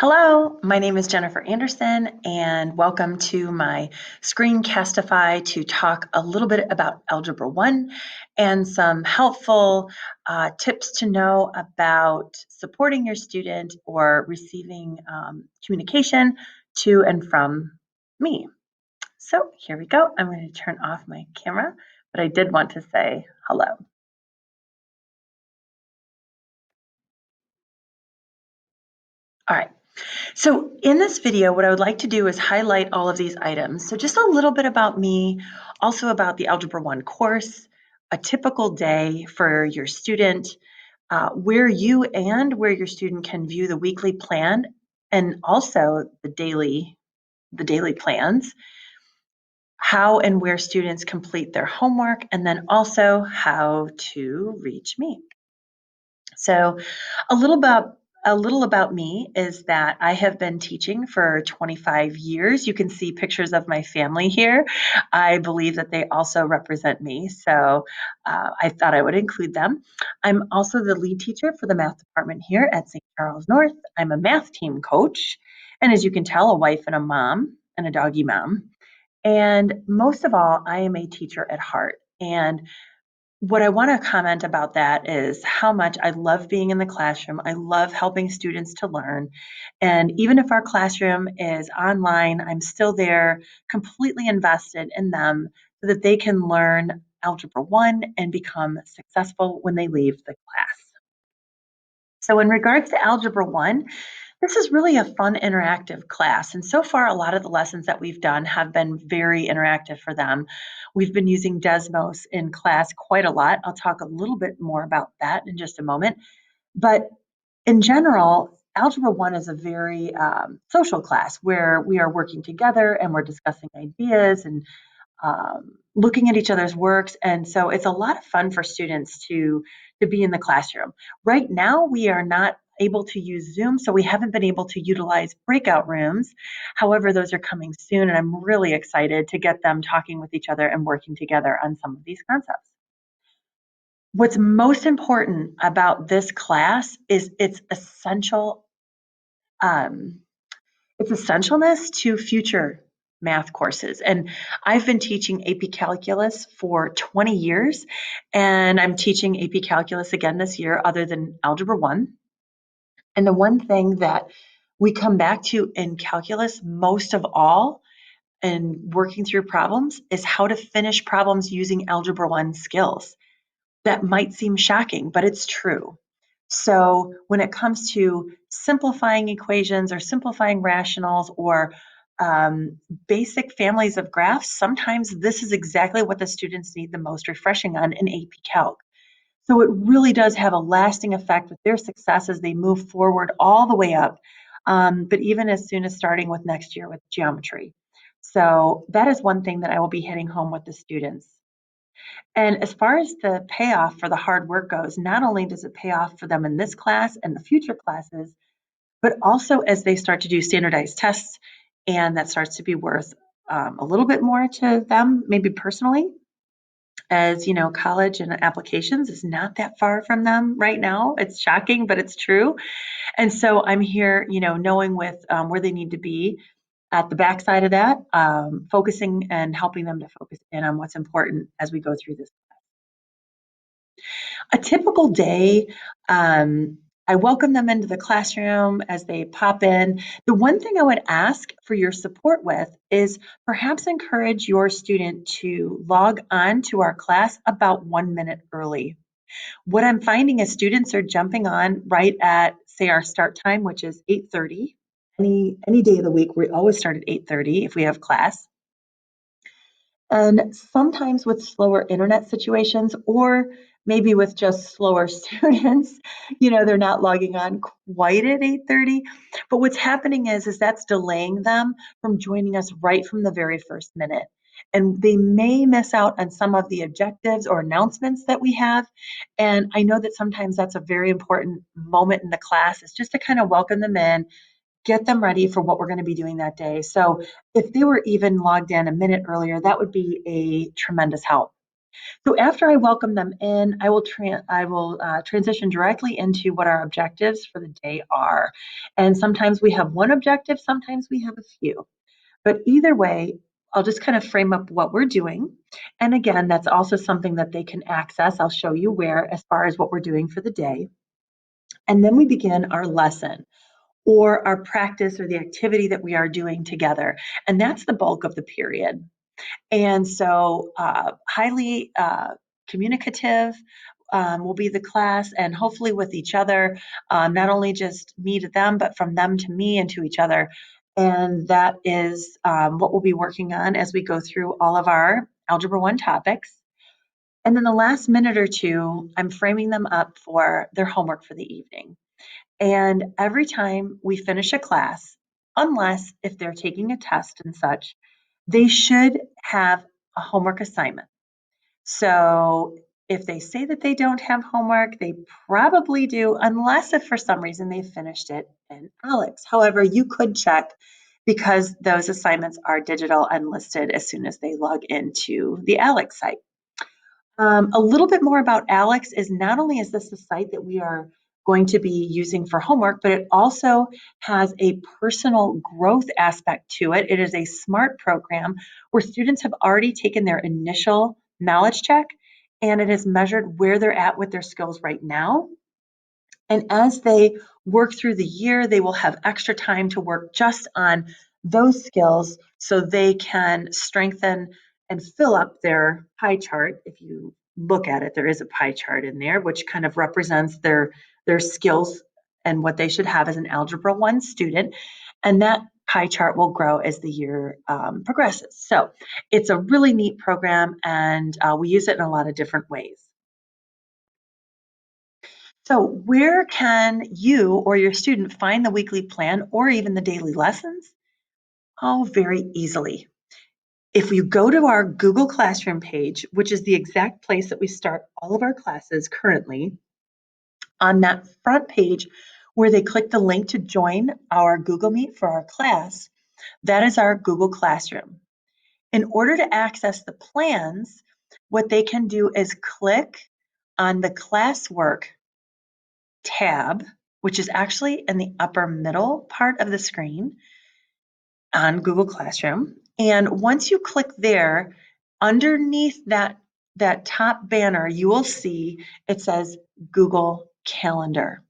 Hello, my name is Jennifer Anderson, and welcome to my Screencastify to talk a little bit about Algebra 1 and some helpful tips to know about supporting your student or receiving communication to and from me. So here we go. I'm going to turn off my camera, but I did want to say hello. All right. So in this video, what I would like to do is highlight all of these items. So just a little bit about me, also about the Algebra 1 course, a typical day for your student, where you and where your student can view the weekly plan, and also the daily plans, how and where students complete their homework, and then also how to reach me. So a little about me is that I have been teaching for 25 years. You can see pictures of my family here. I believe that they also represent me, so I thought I would include them. I'm also the lead teacher for the math department here at St. Charles North. I'm a math team coach, and as you can tell, a wife and a mom and a doggy mom. And most of all, I am a teacher at heart. And what I want to comment about that is how much I love being in the classroom. I love helping students to learn. And even if our classroom is online, I'm still there, completely invested in them so that they can learn Algebra 1 and become successful when they leave the class. So, in regards to Algebra 1, this is really a fun interactive class. And so far, a lot of the lessons that we've done have been very interactive for them. We've been using Desmos in class quite a lot. I'll talk a little bit more about that in just a moment. But in general, Algebra 1 is a very social class where we are working together and we're discussing ideas and looking at each other's works. And so it's a lot of fun for students to be in the classroom. Right now, we are not able to use Zoom, so we haven't been able to utilize breakout rooms. However, those are coming soon, and I'm really excited to get them talking with each other and working together on some of these concepts. What's most important about this class is um, its essentialness to future math courses. And I've been teaching AP Calculus for 20 years, and I'm teaching AP Calculus again this year, other than Algebra 1. And the one thing that we come back to in calculus most of all in working through problems is how to finish problems using Algebra 1 skills. That might seem shocking, but it's true. So when it comes to simplifying equations or simplifying rationals or basic families of graphs, sometimes this is exactly what the students need the most refreshing on in AP Calc. So it really does have a lasting effect with their success as they move forward all the way up, but even as soon as starting with next year with geometry. So that is one thing that I will be hitting home with the students. And as far as the payoff for the hard work goes, not only does it pay off for them in this class and the future classes, but also as they start to do standardized tests, and that starts to be worth a little bit more to them, maybe personally, as you know, college and applications is not that far from them right now. It's shocking, but it's true. And so I'm here, knowing with where they need to be at the backside of that, focusing and helping them to focus in on what's important as we go through this. A typical day, I welcome them into the classroom as they pop in. The one thing I would ask for your support with is perhaps encourage your student to log on to our class about 1 minute early. What I'm finding is students are jumping on right at, say, our start time, which is 8:30. Any day of the week, we always start at 8:30 if we have class. And sometimes with slower internet situations or maybe with just slower students, they're not logging on quite at 8:30. But what's happening is that's delaying them from joining us right from the very first minute. And they may miss out on some of the objectives or announcements that we have. And I know that sometimes that's a very important moment in the class is just to kind of welcome them in, get them ready for what we're going to be doing that day. So if they were even logged in a minute earlier, that would be a tremendous help. So after I welcome them in, I will transition directly into what our objectives for the day are. And sometimes we have one objective, sometimes we have a few. But either way, I'll just kind of frame up what we're doing. And again, that's also something that they can access. I'll show you where as far as what we're doing for the day. And then we begin our lesson or our practice or the activity that we are doing together. And that's the bulk of the period. And so, highly communicative will be the class, and hopefully with each other, not only just me to them, but from them to me and to each other. And that is what we'll be working on as we go through all of our Algebra 1 topics. And then the last minute or two, I'm framing them up for their homework for the evening. And every time we finish a class, unless if they're taking a test and such, they should have a homework assignment. So if they say that they don't have homework, they probably do, unless if for some reason they finished it in Alex. However, you could check because those assignments are digital and listed as soon as they log into the Alex site. A little bit more about Alex is not only is this a site that we are going to be using for homework, but it also has a personal growth aspect to it. It is a SMART program where students have already taken their initial knowledge check and it has measured where they're at with their skills right now. And as they work through the year, they will have extra time to work just on those skills so they can strengthen and fill up their pie chart. If you look at it, there is a pie chart in there, which kind of represents their skills and what they should have as an Algebra 1 student. And that pie chart will grow as the year progresses. So it's a really neat program, and we use it in a lot of different ways. So, where can you or your student find the weekly plan or even the daily lessons? Oh, very easily. If you go to our Google Classroom page, which is the exact place that we start all of our classes currently, on that front page where they click the link to join our Google Meet for our class, that is our Google Classroom. In order to access the plans, what they can do is click on the classwork tab, which is actually in the upper middle part of the screen on Google Classroom. And once you click there, underneath that top banner, you will see it says Google Calendar.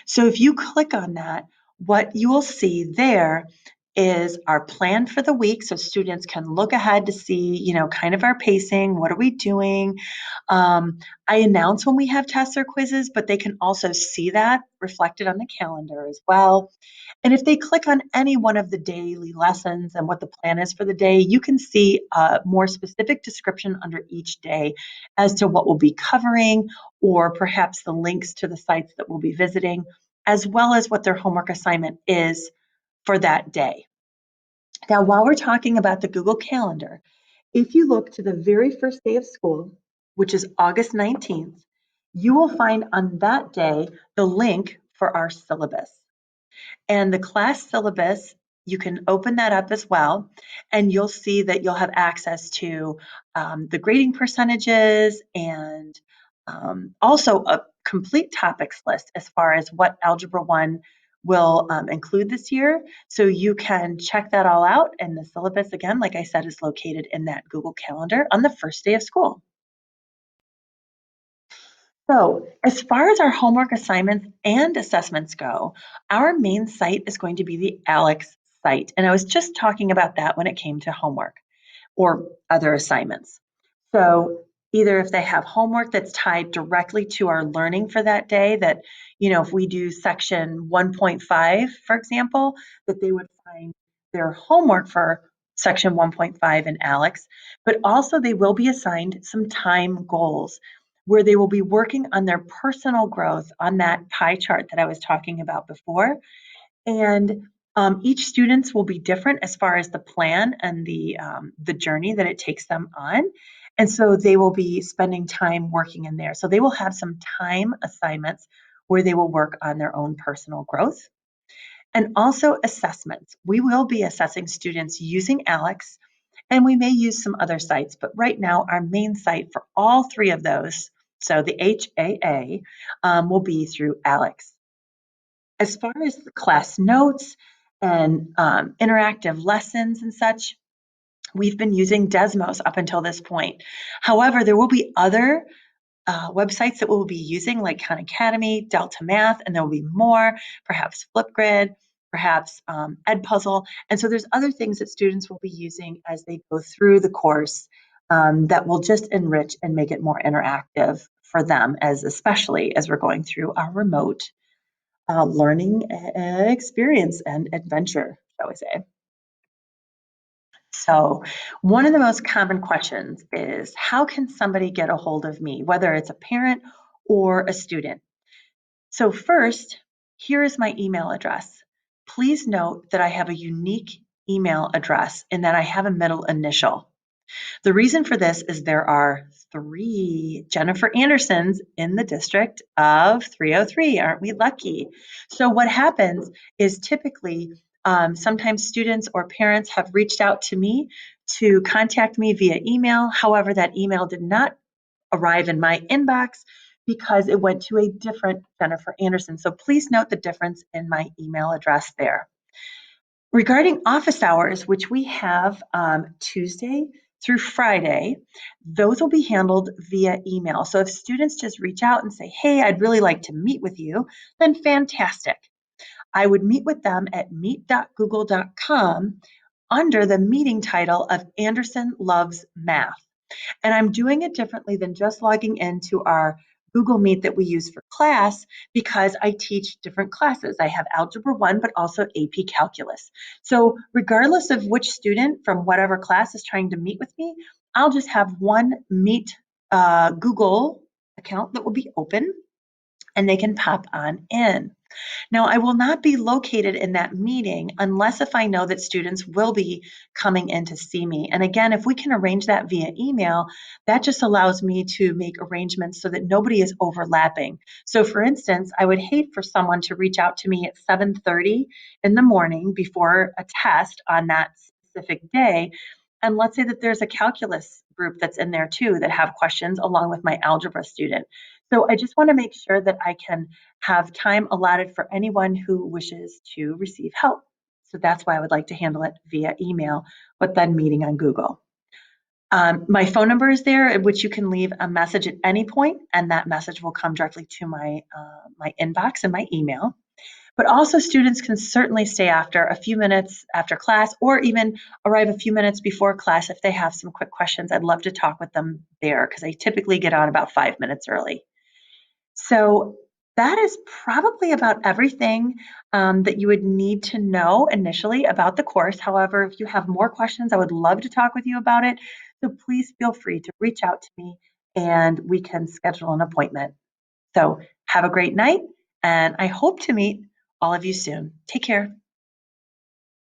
So if you click on that, what you will see there is our plan for the week. So students can look ahead to see, kind of our pacing. What are we doing? I announce when we have tests or quizzes, but they can also see that reflected on the calendar as well. And if they click on any one of the daily lessons and what the plan is for the day, you can see a more specific description under each day as to what we'll be covering, or perhaps the links to the sites that we'll be visiting, as well as what their homework assignment is for that day. Now, while we're talking about the Google Calendar, if you look to the very first day of school, which is August 19th, you will find on that day the link for our syllabus. And the class syllabus, you can open that up as well, and you'll see that you'll have access to the grading percentages and also a complete topics list as far as what Algebra 1 will include this year. So you can check that all out. And the syllabus, again, like I said, is located in that Google Calendar on the first day of school. So, as far as our homework assignments and assessments go, our main site is going to be the ALEX site. And I was just talking about that when it came to homework or other assignments. So, either if they have homework that's tied directly to our learning for that day, that, if we do section 1.5, for example, that they would find their homework for section 1.5 in ALEX, but also they will be assigned some time goals where they will be working on their personal growth on that pie chart that I was talking about before. And each student's will be different as far as the plan and the journey that it takes them on. And so they will be spending time working in there. So they will have some time assignments where they will work on their own personal growth. And also assessments. We will be assessing students using ALEX, And we may use some other sites, but right now our main site for all three of those, so the HAA, will be through Alex. As far as the class notes and interactive lessons and such, we've been using Desmos up until this point. However, there will be other websites that we'll be using, like Khan Academy, Delta Math, and there will be more, perhaps Flipgrid, perhaps Edpuzzle. And so there's other things that students will be using as they go through the course that will just enrich and make it more interactive for them, as especially as we're going through our remote learning experience and adventure, shall we say. So, one of the most common questions is how can somebody get a hold of me, whether it's a parent or a student? So, first, here is my email address. Please note that I have a unique email address and that I have a middle initial. The reason for this is there are 3 Jennifer Andersons in the district of 303. Aren't we lucky? So, what happens is typically sometimes students or parents have reached out to me to contact me via email. However, that email did not arrive in my inbox because it went to a different Jennifer Anderson. So, please note the difference in my email address there. Regarding office hours, which we have Tuesday through Friday, those will be handled via email. So if students just reach out and say, hey, I'd really like to meet with you, then fantastic. I would meet with them at meet.google.com under the meeting title of Anderson Loves Math. And I'm doing it differently than just logging into our Google Meet that we use for class because I teach different classes. I have Algebra 1, but also AP Calculus. So regardless of which student from whatever class is trying to meet with me, I'll just have one Meet Google account that will be open and they can pop on in. Now, I will not be located in that meeting unless if I know that students will be coming in to see me. And again, if we can arrange that via email, that just allows me to make arrangements so that nobody is overlapping. So for instance, I would hate for someone to reach out to me at 7:30 in the morning before a test on that specific day. And let's say that there's a calculus group that's in there too that have questions along with my algebra student. So I just want to make sure that I can have time allotted for anyone who wishes to receive help. So that's why I would like to handle it via email, but then meeting on Google. My phone number is there, at which you can leave a message at any point, and that message will come directly to my inbox and my email. But also, students can certainly stay after a few minutes after class, or even arrive a few minutes before class if they have some quick questions. I'd love to talk with them there because I typically get on about 5 minutes early. So that is probably about everything that you would need to know initially about the course. However, if you have more questions, I would love to talk with you about it. So please feel free to reach out to me and we can schedule an appointment. So have a great night, and I hope to meet all of you soon. Take care.